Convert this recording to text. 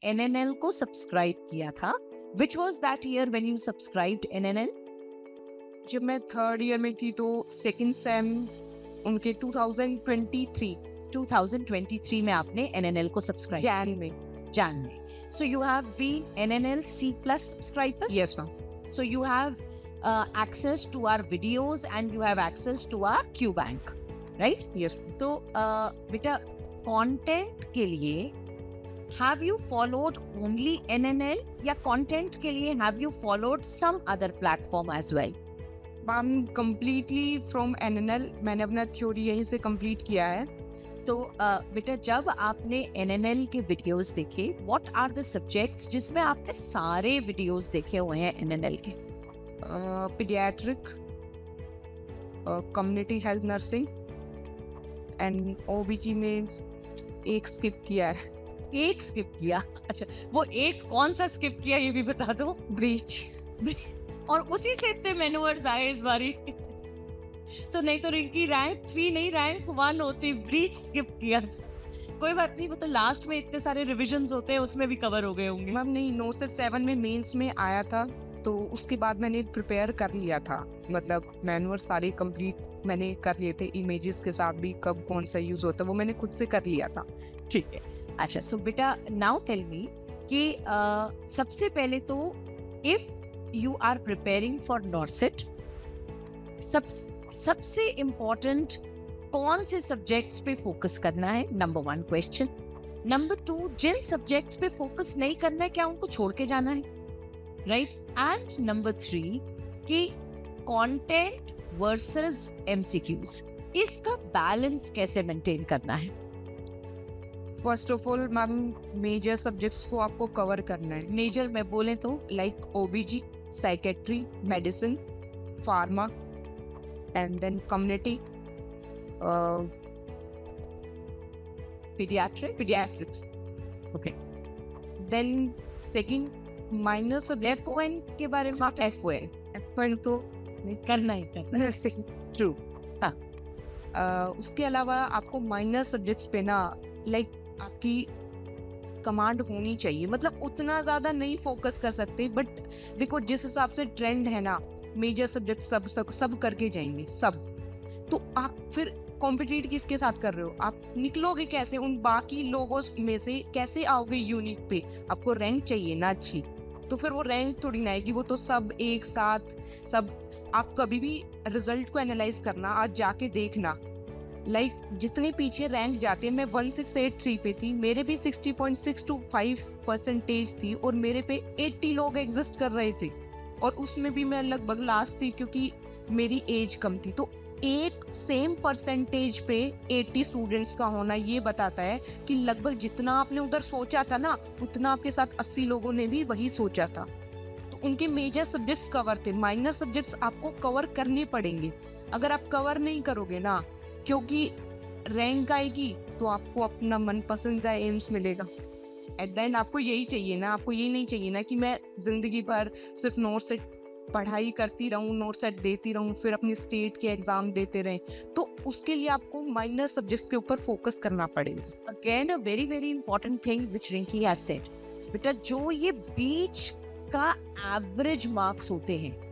NNL को subscribe किया था? Which was that year when you subscribed NNL? जब मैं थर्ड ईयर में थी तो सेकंड सेम उनके 2023 2023 में आपने NNL को सब्सक्राइब जैन में। जान में. So you have been NNL C plus subscriber? Yes ma'am. So you have access to our videos and you have access to our Q Bank, right? Yes तो बेटा content के लिए have you followed only NNL या content के लिए have you followed some other platform as well? Ma'am completely from NNL मैंने अपना theory यहीं से कंप्लीट किया है। तो बेटा जब आपने NNL के वीडियोस देखे, what are the subjects जिसमें आपने सारे वीडियोस देखे हुए हैं NNL के? Paediatric, community health nursing and ओबीजी में एक स्किप किया है, एक स्किप किया? अच्छा, वो एक कौन सा स्किप किया ये भी बता दो। ब्रीच। और उसी से इतने मैनुअर्स आए इस बारी। तो नहीं तो रिंकी रैंक 3 नहीं रैंक 1 होती, ब्रीच स्किप किया। कोई बात नहीं, वो तो लास्ट में इतने सारे रिविजन्स होते हैं उसमें भी कवर हो गए होंगे। मैम नहीं, 9 से 7 में मेंस में आया था तो उसके बाद मैंने प्रिपेयर कर लिया था, मतलब मैनुअल सारे कंप्लीट मैंने कर लिए थे, इमेजेस के साथ भी कब कौन सा यूज होता है वो मैंने खुद से कर लिया था। ठीक है। अच्छा, सो बेटा नाउ टेल मी कि सबसे पहले तो if you are preparing for NORCET, सबसे इम्पोर्टेंट कौन से सब्जेक्ट्स पे फोकस करना है? Number 1 question. नंबर 2, जिन सब्जेक्ट्स पे फोकस नहीं करना है क्या उनको छोड़ के जाना है? राइट। एंड नंबर 3 कि कंटेंट वर्सेस MCQs, इसका बैलेंस कैसे मेंटेन करना है? First of all ma'am major subjects को आपको कवर करना है। मेजर में बोले तो like OBG, psychiatry, medicine, pharma and then community, paediatrics. Okay. Then second minor subject F1 के बारे में F1 तो करना ही करना। ट्रू। हाँ, उसके अलावा आपको माइनर सब्जेक्ट्स पे ना लाइक आपकी कमांड होनी चाहिए, मतलब उतना ज्यादा नहीं फोकस कर सकते, बट देखो जिस हिसाब से ट्रेंड है ना, मेजर सब्जेक्ट सब करके जाएंगे सब, तो आप फिर कॉम्पिटिट किसके साथ कर रहे हो? आप निकलोगे कैसे उन बाकी लोगों में से? कैसे आओगे यूनिक पे? आपको रैंक चाहिए ना अच्छी, तो फिर वो रैंक थोड़ी ना आएगी, वो तो सब एक साथ सब। आप कभी भी रिजल्ट को एनालाइज करना, आज जाके देखना, लाइक जितने पीछे रैंक जाते हैं, मैं 1683 पे थी, मेरे भी 60.625% थी और मेरे पे 80 लोग एग्जिस्ट कर रहे थे और उसमें भी मैं लगभग लास्ट थी क्योंकि मेरी एज कम थी। तो एक सेम परसेंटेज पे 80 स्टूडेंट्स का होना ये बताता है कि लगभग जितना आपने उधर सोचा था ना, उतना आपके साथ 80 लोगों ने भी वही सोचा था। तो उनके मेजर सब्जेक्ट्स कवर थे, माइनर सब्जेक्ट्स आपको कवर करने पड़ेंगे। अगर आप कवर नहीं करोगे ना, क्योंकि रैंक आएगी तो आपको अपना मनपसंदीदा एम्स मिलेगा। एट द एंड आपको यही चाहिए ना, आपको यही नहीं चाहिए ना कि मैं जिंदगी भर सिर्फ नोट सेट पढ़ाई करती रहूं, नोट सेट देती रहूं, फिर अपनी स्टेट के एग्जाम देते रहें। तो उसके लिए आपको माइनर सब्जेक्ट्स के ऊपर फोकस करना पड़ेगा। Again a very very important thing which Rinki has said, बेटा जो ये बीच का एवरेज मार्क्स होते हैं